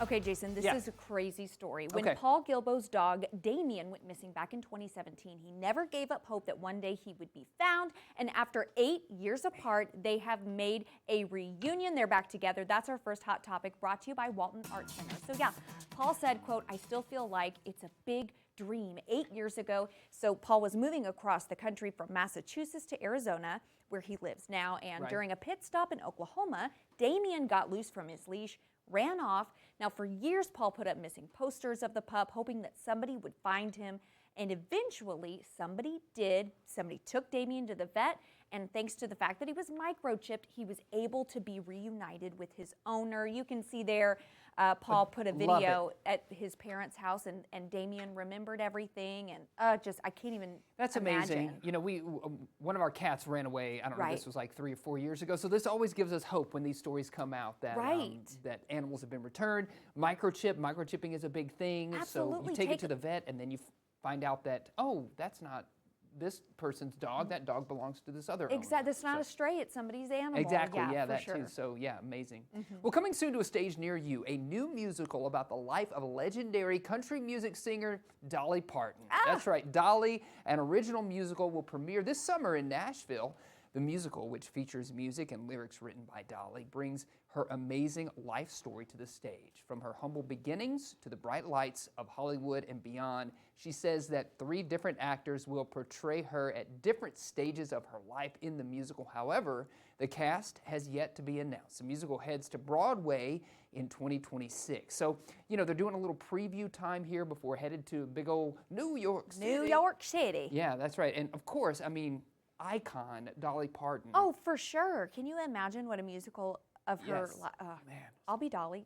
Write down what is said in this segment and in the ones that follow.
Okay, Jason, this Yeah. is a crazy story. When Okay. Paul Gilbo's dog, Damien, went missing back in 2017, he never gave up hope that one day he would be found. And after 8 years apart, they have made a reunion. They're back together. That's our first hot topic, brought to you by Walton Arts Center. So yeah, Paul said, quote, "I still feel like it's a big dream." 8 years ago, so Paul was moving across the country from Massachusetts to Arizona, where he lives now. And Right. during a pit stop in Oklahoma, Damien got loose from his leash, ran off. Now, for years, Paul put up missing posters of the pup, hoping that somebody would find him. And eventually, somebody did. Somebody took Damien to the vet. And thanks to the fact that he was microchipped, he was able to be reunited with his owner. You can see there, Paul put a Love video at his parents' house, and Damien remembered everything. And just, I can't even That's imagine. amazing. You know, one of our cats ran away. I don't know, Right. this was like 3 or 4 years ago. So this always gives us hope when these stories come out that Right. that animals have been returned. Microchipping is a big thing. So Absolutely. you take it Take to the vet, and then you find out that, oh, that's not this person's dog. That dog belongs to this other owner. Exactly. It's not So- a stray, it's somebody's animal. Exactly, yeah, for that sure. too. So, yeah, amazing. Well, coming soon to a stage near you, a new musical about the life of a legendary country music singer, Dolly Parton. That's right, Dolly, an original musical, will premiere this summer in Nashville. The musical, which features music and lyrics written by Dolly, brings her amazing life story to the stage. From her humble beginnings to the bright lights of Hollywood and beyond, she says that 3 different actors will portray her at different stages of her life in the musical. However, the cast has yet to be announced. The musical heads to Broadway in 2026. So, you know, they're doing a little preview time here before headed to big old New York City. New York City. Yeah, that's right. And of course, I mean, icon Dolly Parton. Oh, for sure. Can you imagine what a musical of her? Yes. Man. I'll be Dolly.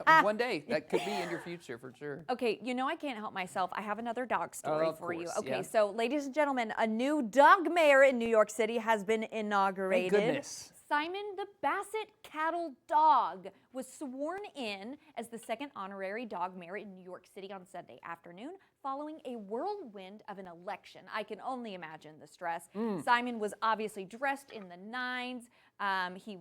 One day, that could be in your future for sure. Okay, you know I can't help myself. I have another dog story Of for you. course, Okay, yeah. so ladies and gentlemen, a new dog mayor in New York City has been inaugurated. goodness. Simon the Basset Cattle Dog was sworn in as the second honorary dog mayor in New York City on Sunday afternoon, following a whirlwind of an election. I can only imagine the stress. Simon was obviously dressed in the nines. He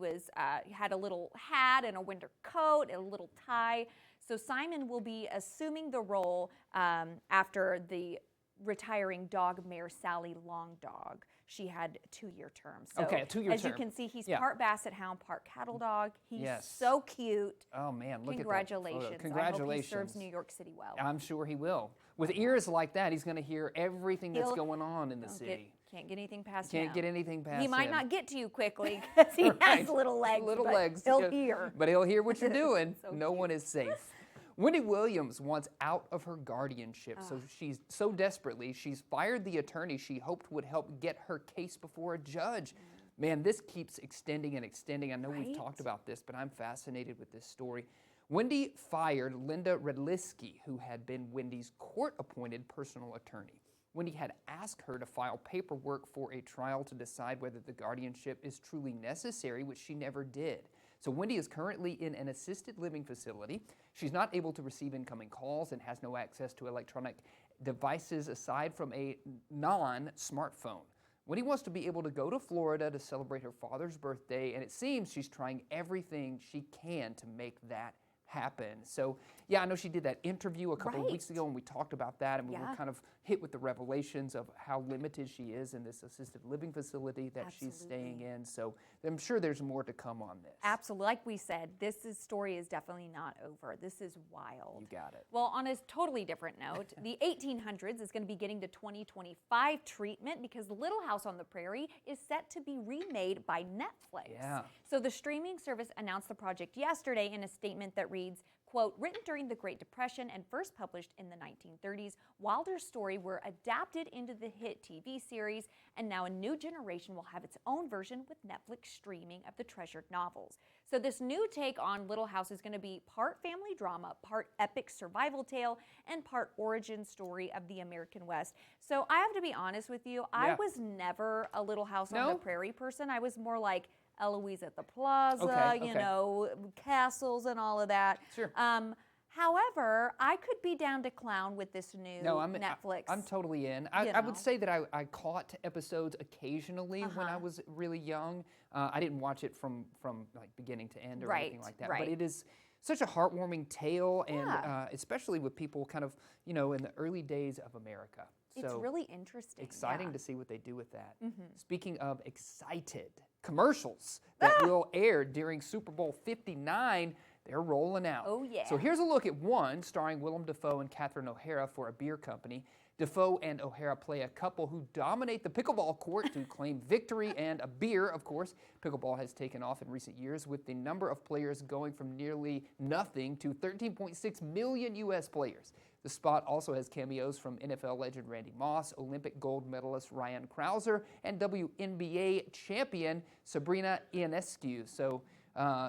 had a little hat and a winter coat and a little tie. So Simon will be assuming the role after the retiring dog mayor Sally Longdog. She had a 2-year term. So Okay, a 2-year as term. you can see, he's Yeah. part Basset Hound, part cattle dog. He's Yes. so cute. Oh man, look Congratulations. at that photo. I Congratulations. hope he serves New York City well. I'm sure he will. With ears like that, he's going to hear everything that's He'll- going on in the city. Can't get anything past him. Can't get anything past He might him. not get to you quickly because he Right. has little legs. Little but legs. He'll yeah. hear. But he'll hear what you're doing. So No one is safe. Wendy Williams wants out of her guardianship, so she's so desperately, she's fired the attorney she hoped would help get her case before a judge. Man, this keeps extending and extending. I know we've Right? talked about this, but I'm fascinated with this story. Wendy fired Linda Redlisky, who had been Wendy's court-appointed personal attorney. Wendy had asked her to file paperwork for a trial to decide whether the guardianship is truly necessary, which she never did. So Wendy is currently in an assisted living facility. She's not able to receive incoming calls and has no access to electronic devices aside from a non-smartphone. Wendy wants to be able to go to Florida to celebrate her father's birthday, and it seems she's trying everything she can to make that happen. So, yeah, I know she did that interview a couple of weeks Right. ago, and we talked about that, and we were Yeah. kind of hit with the revelations of how limited she is in this assisted living facility that she's staying in. So I'm sure there's more to come on this. Absolutely. Like we said, story is definitely not over. This is wild. You got it. Well, on a totally different note, the 1800s is going to be getting to 2025 treatment because Little House on the Prairie is set to be remade by Netflix. Yeah. So the streaming service announced the project yesterday in a statement that reads, quote, "Written during the Great Depression and first published in the 1930s, Wilder's story were adapted into the hit TV series, and now a new generation will have its own version with Netflix streaming of the treasured novels." So this new take on Little House is going to be part family drama, part epic survival tale, and part origin story of the American West. So I have to be honest with you, I Yeah. was never a Little House on No? the Prairie person. I was more like Eloise at the Plaza, Okay, you okay. know, castles and all of that. Sure. However, I could be down to clown with this new Netflix. I'm totally in. I know. would say that I caught episodes occasionally when I was really young. I didn't watch it from like beginning to end or anything like that. Right. But it is such a heartwarming tale, and Yeah. especially with people kind of, you know, in the early days of America. It's So really interesting. exciting yeah. to see what they do with that. Mm-hmm. Speaking of excited, commercials that will air during Super Bowl 59, they're rolling out. Oh, yeah. So here's a look at one starring Willem Dafoe and Catherine O'Hara for a beer company. Dafoe and O'Hara play a couple who dominate the pickleball court to claim victory and a beer, of course. Pickleball has taken off in recent years, with the number of players going from nearly nothing to 13.6 million U.S. players. The spot also has cameos from NFL legend Randy Moss, Olympic gold medalist Ryan Krauser, and WNBA champion Sabrina Ionescu. So,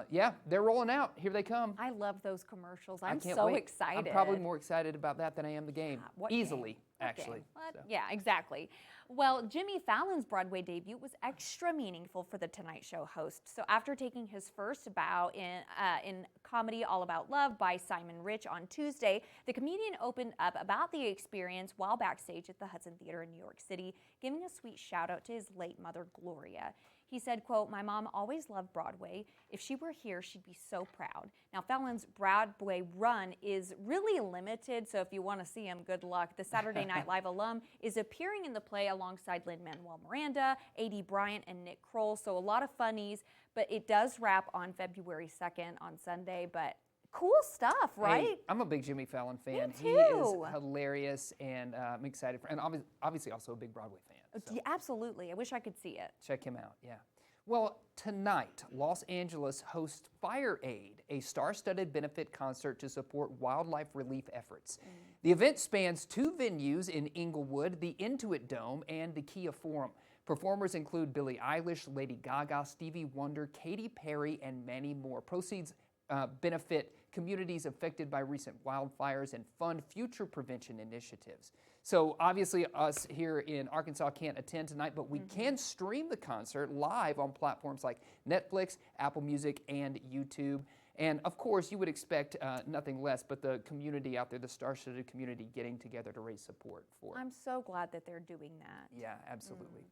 yeah, they're rolling out. Here they come. I love those commercials. I I'm can't so wait. excited. I'm probably more excited about that than I am the game. What Easily, game? What actually. game? What? So. Yeah, exactly. Well, Jimmy Fallon's Broadway debut was extra meaningful for the Tonight Show host. So after taking his first bow in comedy All About Love by Simon Rich on Tuesday, the comedian opened up about the experience while backstage at the Hudson Theater in New York City, giving a sweet shout out to his late mother, Gloria. He said, quote, "My mom always loved Broadway. If she were here, she'd be so proud." Now, Fallon's Broadway run is really limited, so if you want to see him, good luck. The Saturday Night Live alum is appearing in the play alongside Lin-Manuel Miranda, A.D. Bryant, and Nick Kroll, so a lot of funnies, but it does wrap on February 2nd on Sunday, but cool stuff, right? Hey, I'm a big Jimmy Fallon fan. He too. is hilarious, and I'm excited for, and obviously also a big Broadway fan. So Yeah, absolutely. I wish I could see it. check him out. Yeah. Well, tonight, Los Angeles hosts Fire Aid, a star-studded benefit concert to support wildlife relief efforts. The event spans two venues in Inglewood, the Intuit Dome and the Kia Forum. Performers include Billie Eilish, Lady Gaga, Stevie Wonder, Katy Perry, and many more. Proceeds benefit communities affected by recent wildfires and fund future prevention initiatives. So obviously us here in Arkansas can't attend tonight, but we can stream the concert live on platforms like Netflix, Apple Music, and YouTube. And of course, you would expect nothing less but the community out there, the star-studded community, getting together to raise support for it. I'm so glad that they're doing that. Yeah, absolutely.